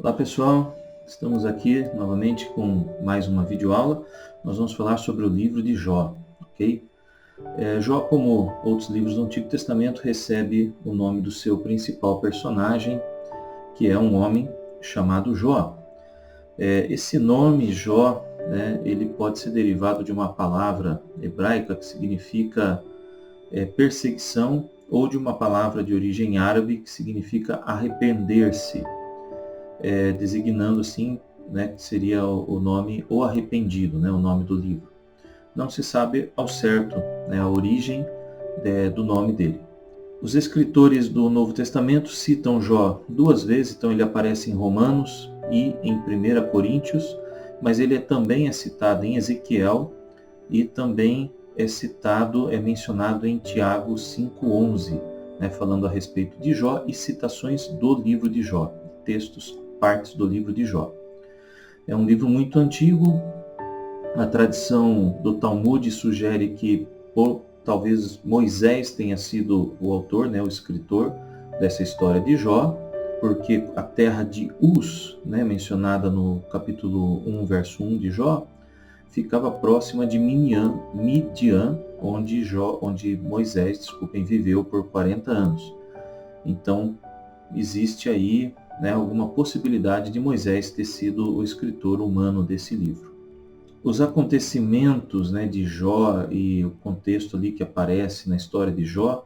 Olá pessoal, estamos aqui novamente com mais uma videoaula. Nós vamos falar sobre o livro de Jó, ok? Jó, como outros livros do Antigo Testamento, recebe o nome do seu principal personagem, que é um homem chamado Jó. Esse nome Jó, né, ele pode ser derivado de uma palavra hebraica que significa perseguição, ou de uma palavra de origem árabe que significa arrepender-se. Designando assim, né, que seria o nome O Arrependido, né, o nome do livro. Não se sabe ao certo, né, a origem do nome dele. Os escritores do Novo Testamento citam Jó duas vezes, então ele aparece em Romanos e em 1 Coríntios, mas ele também é citado em Ezequiel e também é mencionado em Tiago 5,11, né, falando a respeito de Jó e citações do livro de Jó, textos, partes do livro de Jó. É um livro muito antigo. A tradição do Talmud sugere que talvez Moisés tenha sido o autor, né, o escritor dessa história de Jó, porque a terra de Uz, né, mencionada no capítulo 1, verso 1 de Jó, ficava próxima de Midian, onde Moisés, viveu por 40 anos. Então, existe aí, né, alguma possibilidade de Moisés ter sido o escritor humano desse livro. Os acontecimentos, né, de Jó e o contexto ali que aparece na história de Jó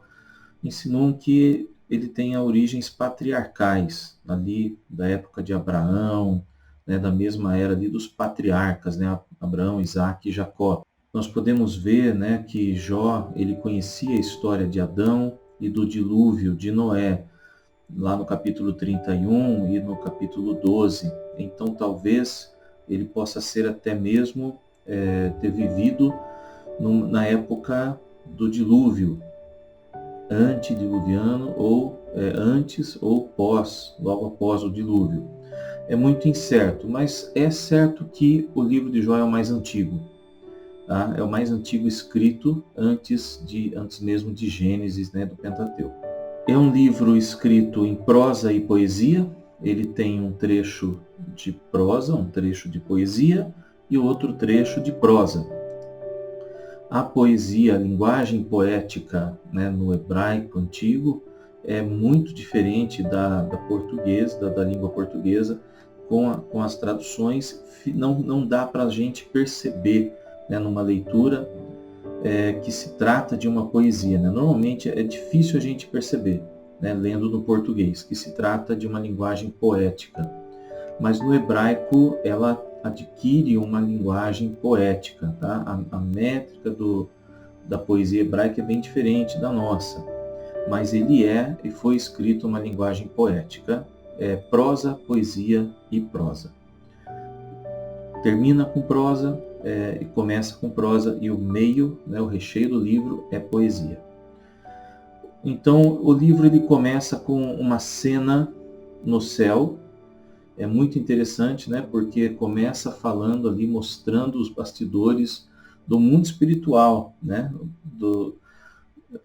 insinuam que ele tenha origens patriarcais, ali da época de Abraão, né, da mesma era ali dos patriarcas, né, Abraão, Isaac e Jacó. Nós podemos ver, né, que Jó ele conhecia a história de Adão e do dilúvio de Noé, lá no capítulo 31 e no capítulo 12. Então talvez ele possa ser até mesmo ter vivido na época do dilúvio, antediluviano, ou antes ou logo após o dilúvio. É muito incerto, mas é certo que o livro de Jó é o mais antigo. Tá? É o mais antigo escrito antes mesmo de Gênesis, né, do Pentateuco. É um livro escrito em prosa e poesia. Ele tem um trecho de prosa, um trecho de poesia e outro trecho de prosa. A poesia, a linguagem poética, né, no hebraico antigo é muito diferente da portuguesa, da língua portuguesa. Com as traduções, não dá para a gente perceber, né, numa leitura que se trata de uma poesia. Né? Normalmente é difícil a gente perceber, né, lendo no português, que se trata de uma linguagem poética. Mas no hebraico ela adquire uma linguagem poética. Tá? A métrica da poesia hebraica é bem diferente da nossa, mas ele foi escrito uma linguagem poética, prosa, poesia e prosa. Termina com prosa, e começa com prosa, e o meio, né, o recheio do livro é poesia. Então o livro ele começa com uma cena no céu. É muito interessante, né, porque começa falando ali, mostrando os bastidores do mundo espiritual, né,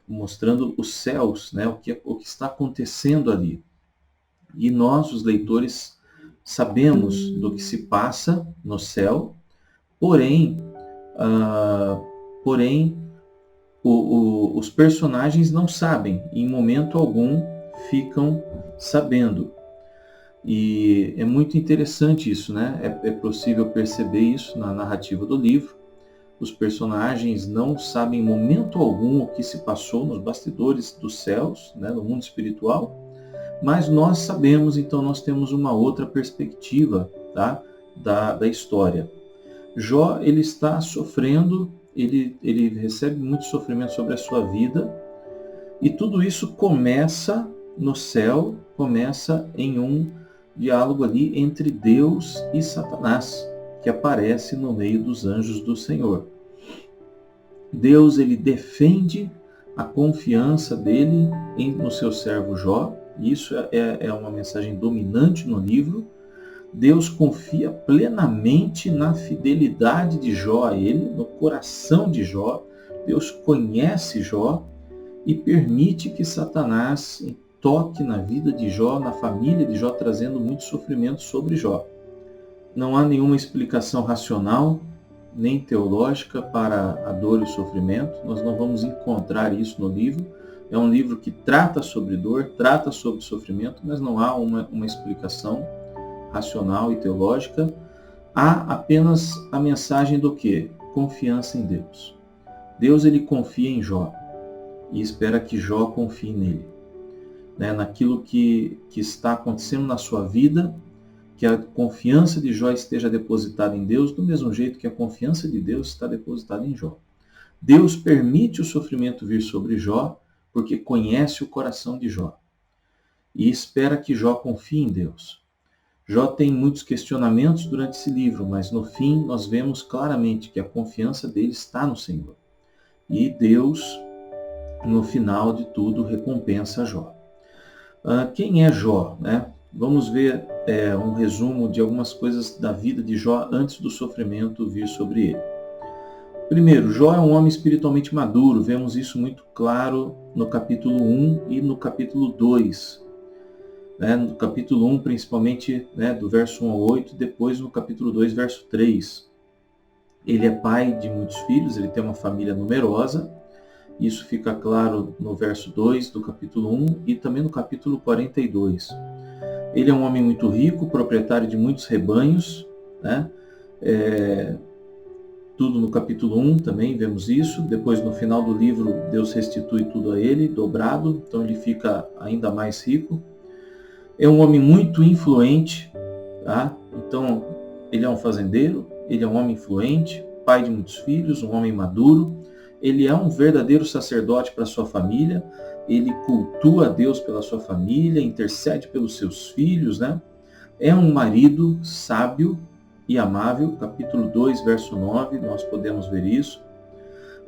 mostrando os céus, né, o que está acontecendo ali. E nós, os leitores, sabemos do que se passa no céu, porém, os personagens não sabem, em momento algum ficam sabendo. E é muito interessante isso, né? É possível perceber isso na narrativa do livro. Os personagens não sabem em momento algum o que se passou nos bastidores dos céus, né, no mundo espiritual, mas nós sabemos, então nós temos uma outra perspectiva, tá, da história. Jó, ele está sofrendo, ele recebe muito sofrimento sobre a sua vida, e tudo isso começa no céu, começa em um diálogo ali entre Deus e Satanás, que aparece no meio dos anjos do Senhor. Deus, ele defende a confiança dele no seu servo Jó. Isso é uma mensagem dominante no livro. Deus confia plenamente na fidelidade de Jó a ele, no coração de Jó. Deus conhece Jó e permite que Satanás toque na vida de Jó, na família de Jó, trazendo muito sofrimento sobre Jó. Não há nenhuma explicação racional, nem teológica para a dor e o sofrimento. Nós não vamos encontrar isso no livro. É um livro que trata sobre dor, trata sobre sofrimento, mas não há uma explicação racional e teológica. Há apenas a mensagem do quê? Confiança em Deus. Deus, ele confia em Jó e espera que Jó confie nele, né? Naquilo que está acontecendo na sua vida, que a confiança de Jó esteja depositada em Deus, do mesmo jeito que a confiança de Deus está depositada em Jó. Deus permite o sofrimento vir sobre Jó, porque conhece o coração de Jó e espera que Jó confie em Deus. Jó tem muitos questionamentos durante esse livro, mas no fim nós vemos claramente que a confiança dele está no Senhor. E Deus, no final de tudo, recompensa Jó. Quem é Jó, né? Vamos ver um resumo de algumas coisas da vida de Jó antes do sofrimento vir sobre ele. Primeiro, Jó é um homem espiritualmente maduro. Vemos isso muito claro no capítulo 1 e no capítulo 2. No capítulo 1, principalmente, do verso 1 ao 8, depois no capítulo 2, verso 3. Ele é pai de muitos filhos, ele tem uma família numerosa. Isso fica claro no verso 2 do capítulo 1 e também no capítulo 42. Ele é um homem muito rico, proprietário de muitos rebanhos, né? Tudo no capítulo 1 também vemos isso. Depois, no final do livro, Deus restitui tudo a ele, dobrado, então ele fica ainda mais rico. É um homem muito influente, tá? Então, ele é um fazendeiro, ele é um homem influente, pai de muitos filhos, um homem maduro. Ele é um verdadeiro sacerdote para sua família, ele cultua a Deus pela sua família, intercede pelos seus filhos, né? É um marido sábio e amável, capítulo 2, verso 9, nós podemos ver isso.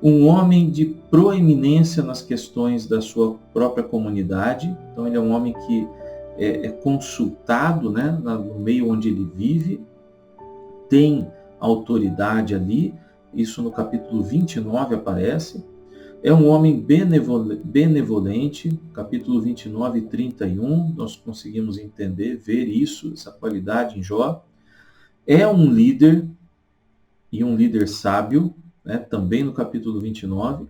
Um homem de proeminência nas questões da sua própria comunidade, então ele é um homem que é consultado, né, no meio onde ele vive, tem autoridade ali, isso no capítulo 29 aparece. É um homem benevolente, capítulo 29 e 31, nós conseguimos entender, ver isso, essa qualidade em Jó. É um líder, e um líder sábio, né, também no capítulo 29,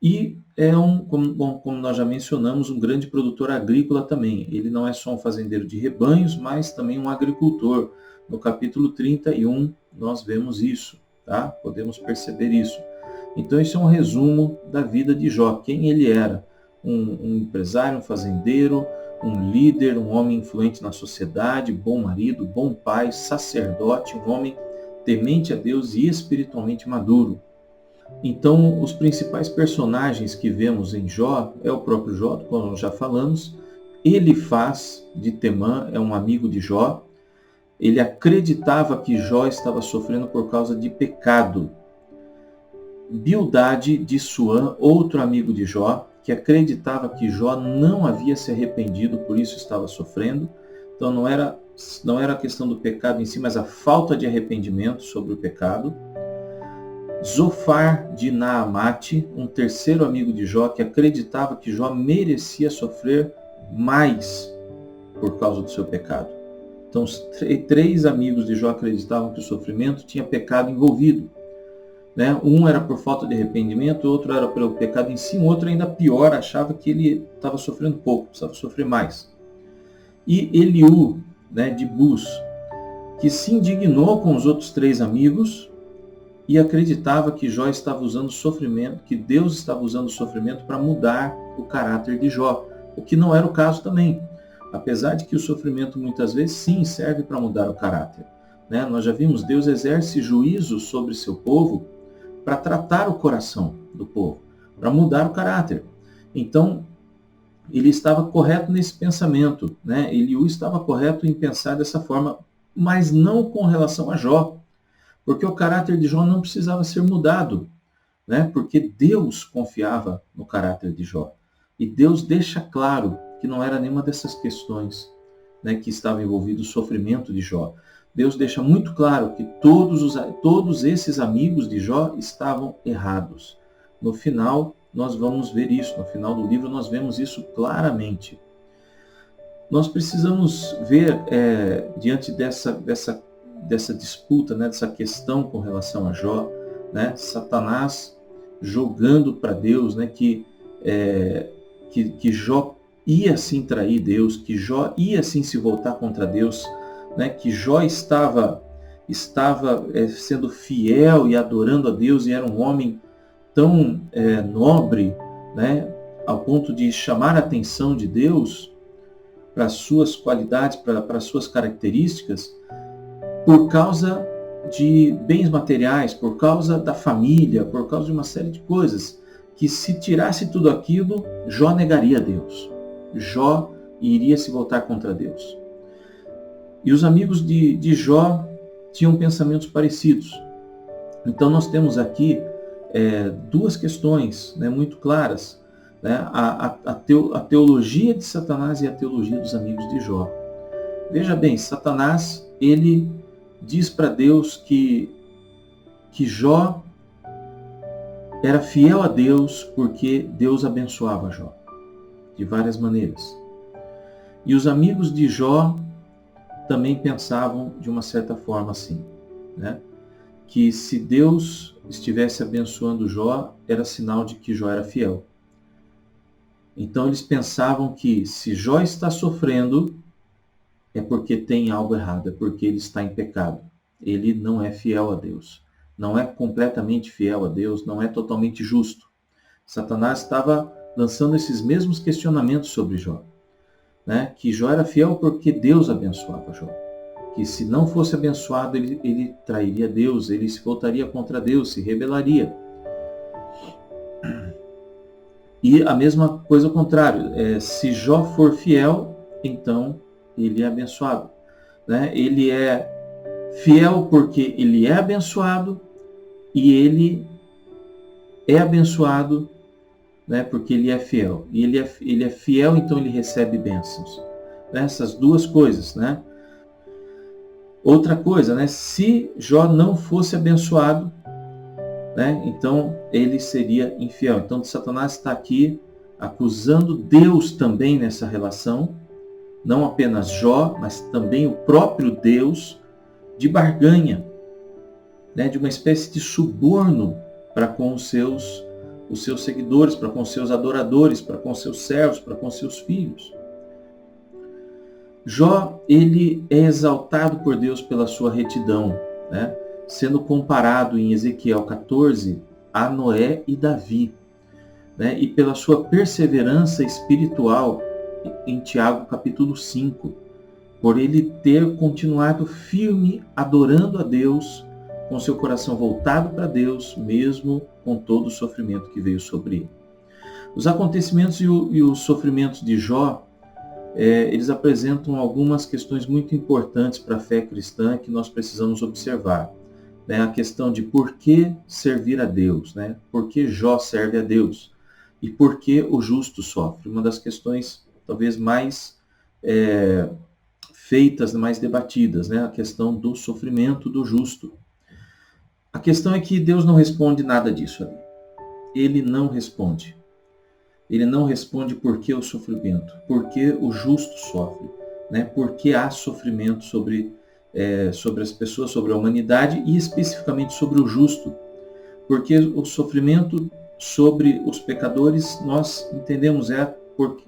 e é como nós já mencionamos, um grande produtor agrícola também. Ele não é só um fazendeiro de rebanhos, mas também um agricultor. No capítulo 31 nós vemos isso, tá? Podemos perceber isso. Então esse é um resumo da vida de Jó, quem ele era. Um empresário, um fazendeiro, um líder, um homem influente na sociedade, bom marido, bom pai, sacerdote, um homem temente a Deus e espiritualmente maduro. Então, os principais personagens que vemos em Jó é o próprio Jó, como já falamos. Elifaz de Temã é um amigo de Jó. Ele acreditava que Jó estava sofrendo por causa de pecado. Bildade de Suã, outro amigo de Jó, que acreditava que Jó não havia se arrependido, por isso estava sofrendo. Então não era a questão do pecado em si, mas a falta de arrependimento sobre o pecado. Zofar de Naamate, um terceiro amigo de Jó, que acreditava que Jó merecia sofrer mais por causa do seu pecado. Então, os três amigos de Jó acreditavam que o sofrimento tinha pecado envolvido, né? Um era por falta de arrependimento, o outro era pelo pecado em si, o outro ainda pior, achava que ele estava sofrendo pouco, precisava sofrer mais. E Eliú, né, de Bus, que se indignou com os outros três amigos e acreditava que Jó estava usando sofrimento, que Deus estava usando o sofrimento para mudar o caráter de Jó, o que não era o caso também. Apesar de que o sofrimento muitas vezes sim serve para mudar o caráter, né? Nós já vimos, Deus exerce juízo sobre seu povo para tratar o coração do povo, para mudar o caráter. Então, ele estava correto nesse pensamento, né? Eliú estava correto em pensar dessa forma, mas não com relação a Jó, porque o caráter de Jó não precisava ser mudado, né? Porque Deus confiava no caráter de Jó. E Deus deixa claro que não era nenhuma dessas questões, né, que estava envolvido o sofrimento de Jó. Deus deixa muito claro que todos esses amigos de Jó estavam errados. No final, nós vamos ver isso. No final do livro, nós vemos isso claramente. Nós precisamos ver, diante dessa disputa, né, dessa questão com relação a Jó, né, Satanás jogando para Deus, né, que Jó ia sim trair Deus, que Jó ia sim se voltar contra Deus, né, que Jó estava sendo fiel e adorando a Deus, e era um homem tão nobre, né, ao ponto de chamar a atenção de Deus para as suas qualidades, para as suas características, por causa de bens materiais, por causa da família, por causa de uma série de coisas, que se tirasse tudo aquilo, Jó negaria a Deus. Jó iria se voltar contra Deus. E os amigos de Jó tinham pensamentos parecidos. Então nós temos aqui duas questões, né, muito claras, né, a teologia de Satanás e a teologia dos amigos de Jó. Veja bem, Satanás, ele diz para Deus que Jó era fiel a Deus porque Deus abençoava Jó de várias maneiras. E os amigos de Jó também pensavam de uma certa forma assim, né? Que se Deus estivesse abençoando Jó, era sinal de que Jó era fiel. Então eles pensavam que se Jó está sofrendo, é porque tem algo errado, é porque ele está em pecado. Ele não é fiel a Deus. Não é completamente fiel a Deus, não é totalmente justo. Satanás estava lançando esses mesmos questionamentos sobre Jó, né? Que Jó era fiel porque Deus abençoava Jó. Que se não fosse abençoado, ele trairia Deus, ele se voltaria contra Deus, se rebelaria. E a mesma coisa ao contrário, se Jó for fiel, então ele é abençoado, né? Ele é fiel porque ele é abençoado, e ele é abençoado, né, porque ele é fiel. E ele é fiel, então ele recebe bênçãos. Essas duas coisas, né? Outra coisa, né? Se Jó não fosse abençoado, né, então ele seria infiel. Então Satanás está aqui acusando Deus também nessa relação, não apenas Jó, mas também o próprio Deus, de barganha, né, de uma espécie de suborno para com os seus seguidores, para com os seus adoradores, para com os seus servos, para com os seus filhos. Jó, ele é exaltado por Deus pela sua retidão, né, sendo comparado em Ezequiel 14 a Noé e Davi, né, e pela sua perseverança espiritual em Tiago capítulo 5, por ele ter continuado firme adorando a Deus, com seu coração voltado para Deus, mesmo com todo o sofrimento que veio sobre ele. Os acontecimentos e os sofrimentos de Jó, eles apresentam algumas questões muito importantes para a fé cristã que nós precisamos observar. Né? A questão de por que servir a Deus, né? Por que Jó serve a Deus? E por que o justo sofre? Uma das questões talvez mais feitas, mais debatidas, né? A questão do sofrimento do justo. A questão é que Deus não responde nada disso ali. Ele não responde. Ele não responde por que o sofrimento, por que o justo sofre, né? Por que há sofrimento sobre as pessoas, sobre a humanidade e especificamente sobre o justo. Porque o sofrimento sobre os pecadores, nós entendemos,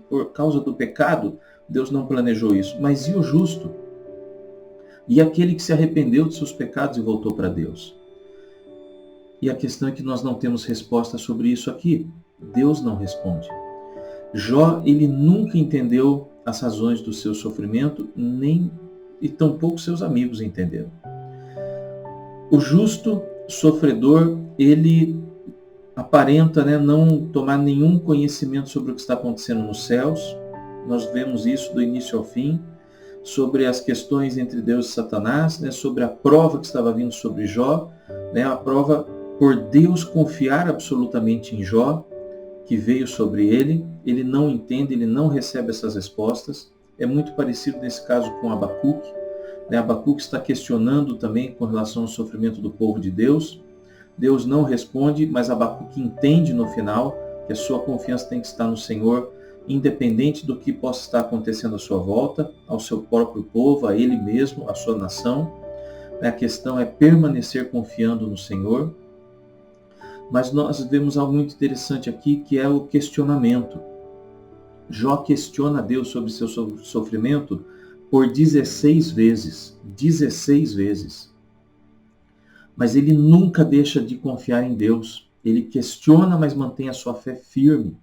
por causa do pecado, Deus não planejou isso. Mas e o justo? E aquele que se arrependeu de seus pecados e voltou para Deus? E a questão é que nós não temos resposta sobre isso aqui. Deus não responde. Jó, ele nunca entendeu as razões do seu sofrimento, e tampouco seus amigos entenderam. O justo sofredor, ele aparenta, né, não tomar nenhum conhecimento sobre o que está acontecendo nos céus. Nós vemos isso do início ao fim, sobre as questões entre Deus e Satanás, né, sobre a prova que estava vindo sobre Jó, né, a prova por Deus confiar absolutamente em Jó, que veio sobre ele. Ele não entende, ele não recebe essas respostas. É muito parecido nesse caso com Abacuque. Abacuque está questionando também com relação ao sofrimento do povo de Deus. Deus não responde, mas Abacuque entende no final que a sua confiança tem que estar no Senhor, independente do que possa estar acontecendo à sua volta, ao seu próprio povo, a ele mesmo, à sua nação. A questão é permanecer confiando no Senhor. Mas nós vemos algo muito interessante aqui, que é o questionamento. Jó questiona Deus sobre seu sofrimento por 16 vezes. 16 vezes. Mas ele nunca deixa de confiar em Deus. Ele questiona, mas mantém a sua fé firme.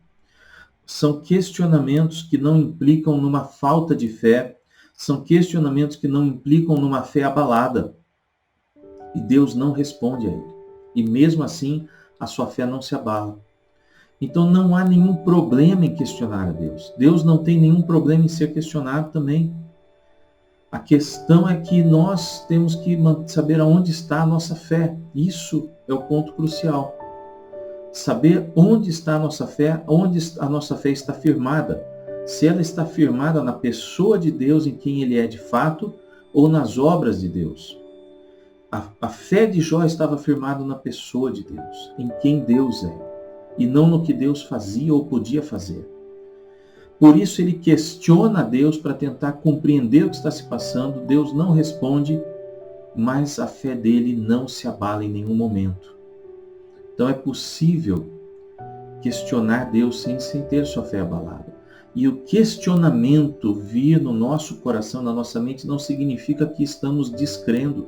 São questionamentos que não implicam numa falta de fé. São questionamentos que não implicam numa fé abalada. E Deus não responde a ele. E mesmo assim, a sua fé não se abala. Então não há nenhum problema em questionar a Deus. Deus não tem nenhum problema em ser questionado também. A questão é que nós temos que saber aonde está a nossa fé. Isso é o ponto crucial. Saber onde está a nossa fé, onde a nossa fé está firmada. Se ela está firmada na pessoa de Deus, em quem Ele é de fato, ou nas obras de Deus. A fé de Jó estava firmada na pessoa de Deus, em quem Deus é, e não no que Deus fazia ou podia fazer. Por isso ele questiona a Deus para tentar compreender o que está se passando. Deus não responde, mas a fé dele não se abala em nenhum momento. Então é possível questionar Deus sem ter sua fé abalada. E o questionamento vir no nosso coração, na nossa mente, não significa que estamos descrendo.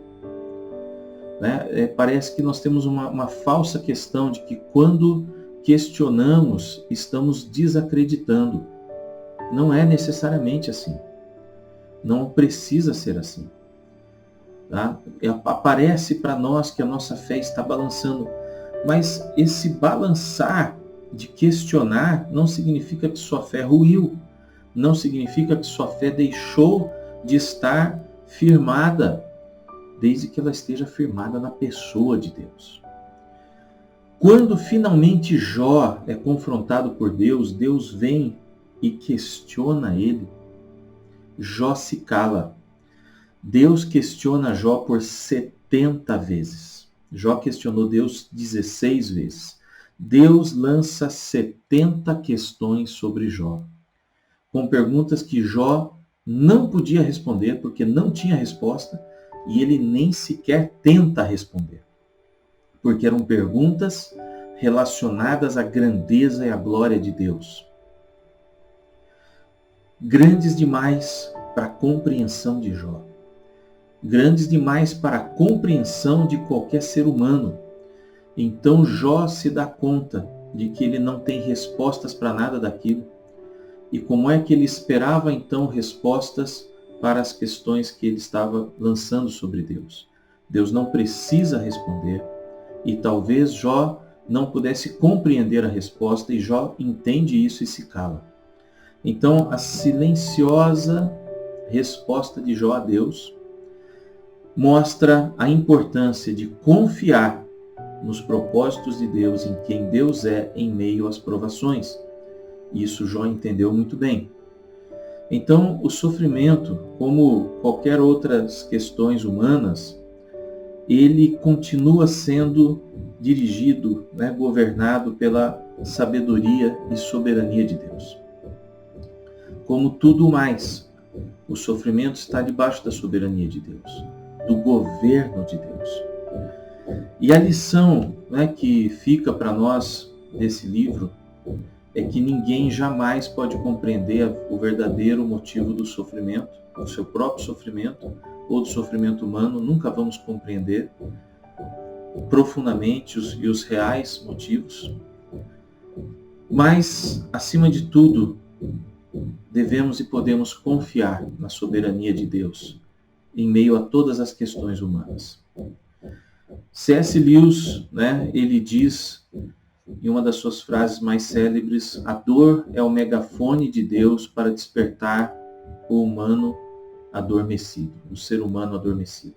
Parece que nós temos uma falsa questão de que quando questionamos, estamos desacreditando. Não é necessariamente assim. Não precisa ser assim. Tá? Aparece para nós que a nossa fé está balançando. Mas esse balançar de questionar não significa que sua fé ruiu. Não significa que sua fé deixou de estar firmada, desde que ela esteja firmada na pessoa de Deus. Quando finalmente Jó é confrontado por Deus, Deus vem e questiona ele. Jó se cala. Deus questiona Jó por 70 vezes. Jó questionou Deus 16 vezes. Deus lança 70 questões sobre Jó, com perguntas que Jó não podia responder, porque não tinha resposta, e ele nem sequer tenta responder, porque eram perguntas relacionadas à grandeza e à glória de Deus. Grandes demais para a compreensão de Jó. Grandes demais para a compreensão de qualquer ser humano. Então Jó se dá conta de que ele não tem respostas para nada daquilo. E como é que ele esperava então respostas para as questões que ele estava lançando sobre Deus? Deus não precisa responder. E talvez Jó não pudesse compreender a resposta, e Jó entende isso e se cala. Então, a silenciosa resposta de Jó a Deus mostra a importância de confiar nos propósitos de Deus, em quem Deus é em meio às provações. Isso Jó entendeu muito bem. Então, o sofrimento, como qualquer outras questões humanas, ele continua sendo dirigido, governado pela sabedoria e soberania de Deus. Como tudo mais, o sofrimento está debaixo da soberania de Deus, do governo de Deus. E a lição que fica para nós desse livro é que ninguém jamais pode compreender o verdadeiro motivo do sofrimento, do seu próprio sofrimento ou do sofrimento humano. Nunca vamos compreender profundamente os reais motivos. Mas, acima de tudo, devemos e podemos confiar na soberania de Deus em meio a todas as questões humanas. C.S. Lewis, ele diz em uma das suas frases mais célebres: a dor é o megafone de Deus para despertar o humano adormecido, o ser humano adormecido.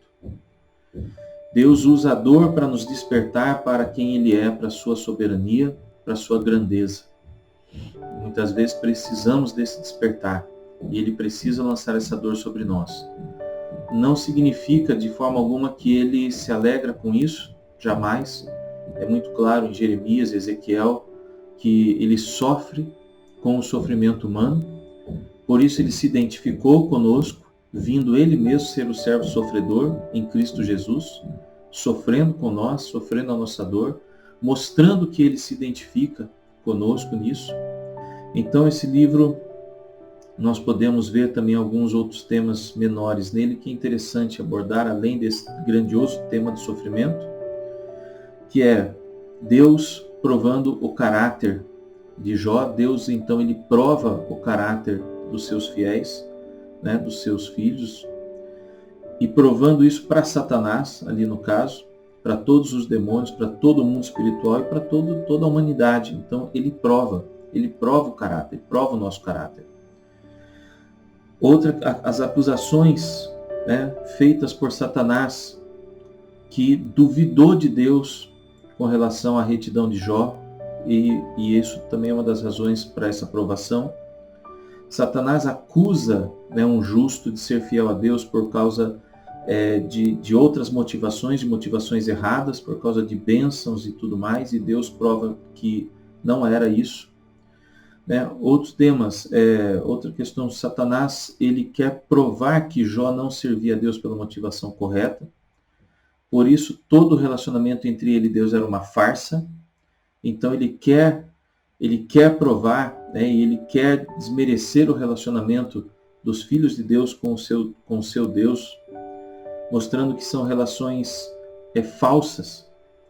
Deus usa a dor para nos despertar para quem Ele é, para a sua soberania, para a sua grandeza. Muitas vezes precisamos desse despertar, e Ele precisa lançar essa dor sobre nós. Não significa de forma alguma que Ele se alegra com isso, jamais. É muito claro em Jeremias e Ezequiel que Ele sofre com o sofrimento humano, por isso ele se identificou conosco, vindo ele mesmo ser o servo sofredor em Cristo Jesus, sofrendo com nós, sofrendo a nossa dor, mostrando que ele se identifica conosco nisso. Então esse livro, nós podemos ver também alguns outros temas menores nele que é interessante abordar, além desse grandioso tema do sofrimento, que é Deus provando o caráter de Jó. Deus, então, ele prova o caráter dos seus fiéis, né, dos seus filhos, e provando isso para Satanás, ali no caso, para todos os demônios, para todo o mundo espiritual e para toda a humanidade. Então, ele prova o caráter, ele prova o nosso caráter. Outra, as acusações, né, feitas por Satanás, que duvidou de Deus com relação à retidão de Jó, e isso também é uma das razões para essa aprovação. Satanás acusa, né, um justo de ser fiel a Deus por causa de outras motivações, de motivações erradas, por causa de bênçãos e tudo mais, e Deus prova que não era isso. Né? Outros temas, outra questão, Satanás, ele quer provar que Jó não servia a Deus pela motivação correta, por isso todo o relacionamento entre ele e Deus era uma farsa. Então ele quer provar, né, e ele quer desmerecer o relacionamento dos filhos de Deus com o seu Deus, mostrando que são relações falsas,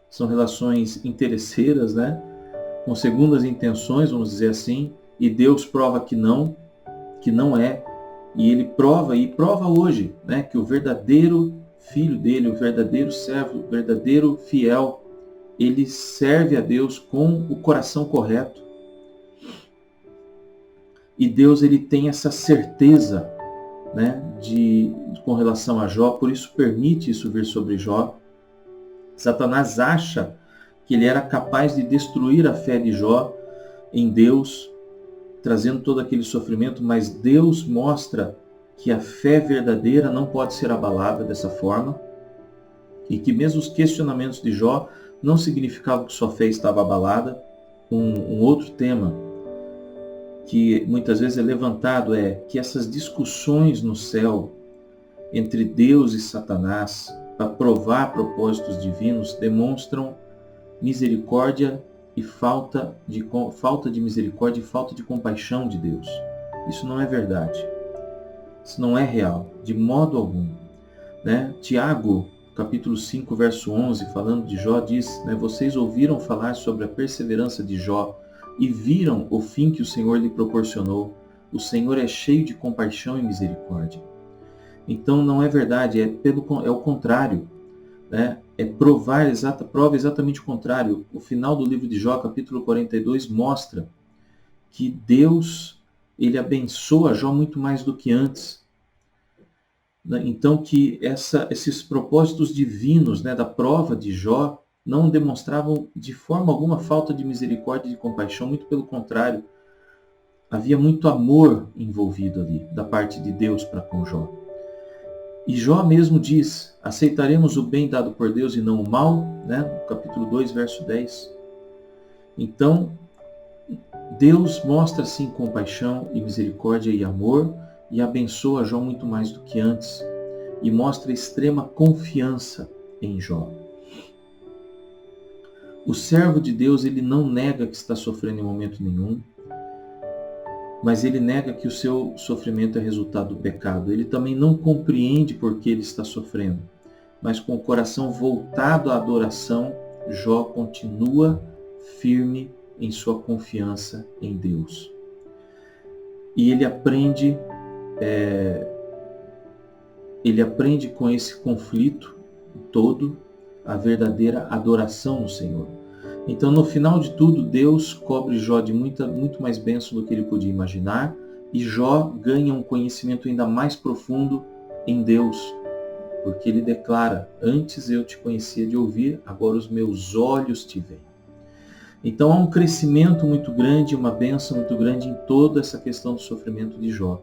são relações interesseiras, né, com segundas intenções, vamos dizer assim, e Deus prova que não é, e ele prova hoje, né, que o verdadeiro filho dele, o verdadeiro servo, o verdadeiro fiel, ele serve a Deus com o coração correto. E Deus, ele tem essa certeza, né, com relação a Jó, por isso permite isso vir sobre Jó. Satanás acha que ele era capaz de destruir a fé de Jó em Deus, trazendo todo aquele sofrimento, mas Deus mostra que a fé verdadeira não pode ser abalada dessa forma, e que mesmo os questionamentos de Jó não significavam que sua fé estava abalada. Um outro tema que muitas vezes é levantado é que essas discussões no céu entre Deus e Satanás para provar propósitos divinos demonstram misericórdia e falta de misericórdia e falta de compaixão de Deus. Isso não é verdade. Isso não é real, de modo algum. Né? Tiago, capítulo 5, verso 11, falando de Jó, diz, né, vocês ouviram falar sobre a perseverança de Jó e viram o fim que o Senhor lhe proporcionou. O Senhor é cheio de compaixão e misericórdia. Então não é verdade, é o contrário. Né? Prova exatamente o contrário. O final do livro de Jó, capítulo 42, mostra que Deus, ele abençoa Jó muito mais do que antes. Então que esses propósitos divinos, né, da prova de Jó não demonstravam de forma alguma falta de misericórdia e de compaixão, muito pelo contrário. Havia muito amor envolvido ali, da parte de Deus para com Jó. E Jó mesmo diz, aceitaremos o bem dado por Deus e não o mal, né? No capítulo 2, verso 10. Então, Deus mostra sim compaixão e misericórdia e amor e abençoa Jó muito mais do que antes e mostra extrema confiança em Jó. O servo de Deus, ele não nega que está sofrendo em momento nenhum, mas ele nega que o seu sofrimento é resultado do pecado. Ele também não compreende por que ele está sofrendo, mas com o coração voltado à adoração, Jó continua firme em sua confiança em Deus. E ele aprende com esse conflito todo a verdadeira adoração no Senhor. Então, no final de tudo, Deus cobre Jó de muito mais bênção do que ele podia imaginar, e Jó ganha um conhecimento ainda mais profundo em Deus, porque ele declara, antes eu te conhecia de ouvir, agora os meus olhos te veem. Então há um crescimento muito grande, uma bênção muito grande em toda essa questão do sofrimento de Jó.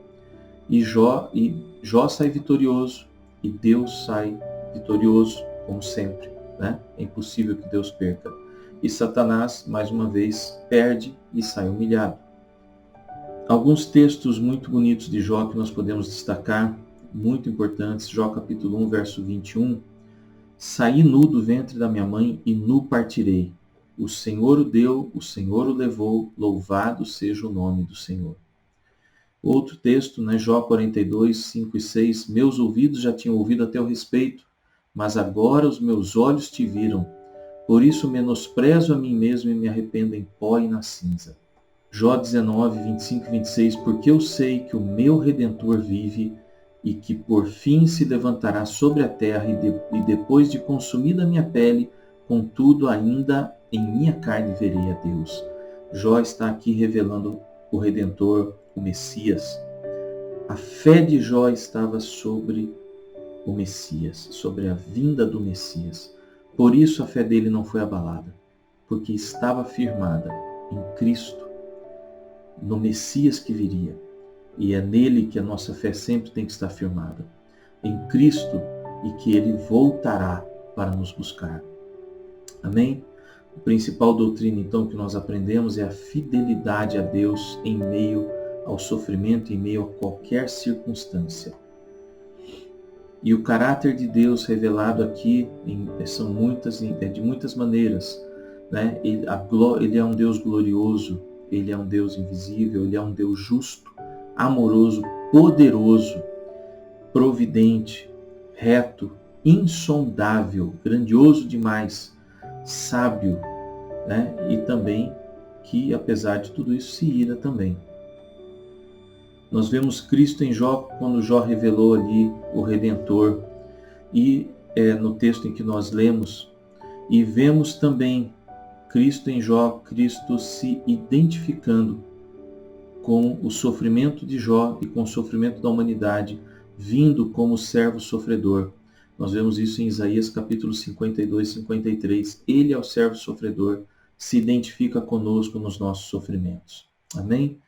E Jó sai vitorioso, e Deus sai vitorioso, como sempre. Né? É impossível que Deus perca. E Satanás, mais uma vez, perde e sai humilhado. Alguns textos muito bonitos de Jó que nós podemos destacar, muito importantes. Jó capítulo 1, verso 21. Saí nu do ventre da minha mãe e nu partirei. O Senhor o deu, o Senhor o levou, louvado seja o nome do Senhor. Outro texto, né, Jó 42, 5 e 6. Meus ouvidos já tinham ouvido a teu respeito, mas agora os meus olhos te viram. Por isso menosprezo a mim mesmo e me arrependo em pó e na cinza. Jó 19, 25 e 26. Porque eu sei que o meu Redentor vive e que por fim se levantará sobre a terra e depois de consumida a minha pele, contudo ainda em minha carne verei a Deus. Jó está aqui revelando o Redentor, o Messias. A fé de Jó estava sobre o Messias, sobre a vinda do Messias. Por isso a fé dele não foi abalada, porque estava firmada em Cristo, no Messias que viria. E é nele que a nossa fé sempre tem que estar firmada, em Cristo, e que ele voltará para nos buscar. Amém? A principal doutrina, então, que nós aprendemos é a fidelidade a Deus em meio ao sofrimento, em meio a qualquer circunstância. E o caráter de Deus revelado aqui são de muitas maneiras, né? Ele é um Deus glorioso, ele é um Deus invisível, ele é um Deus justo, amoroso, poderoso, providente, reto, insondável, grandioso demais, sábio, né? E também que, apesar de tudo isso, se ira também. Nós vemos Cristo em Jó, quando Jó revelou ali o Redentor, e no texto em que nós lemos, e vemos também Cristo em Jó, Cristo se identificando com o sofrimento de Jó e com o sofrimento da humanidade, vindo como servo sofredor. Nós vemos isso em Isaías capítulo 52, 53. Ele é o servo sofredor, se identifica conosco nos nossos sofrimentos. Amém?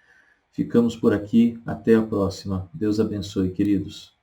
Ficamos por aqui. Até a próxima. Deus abençoe, queridos.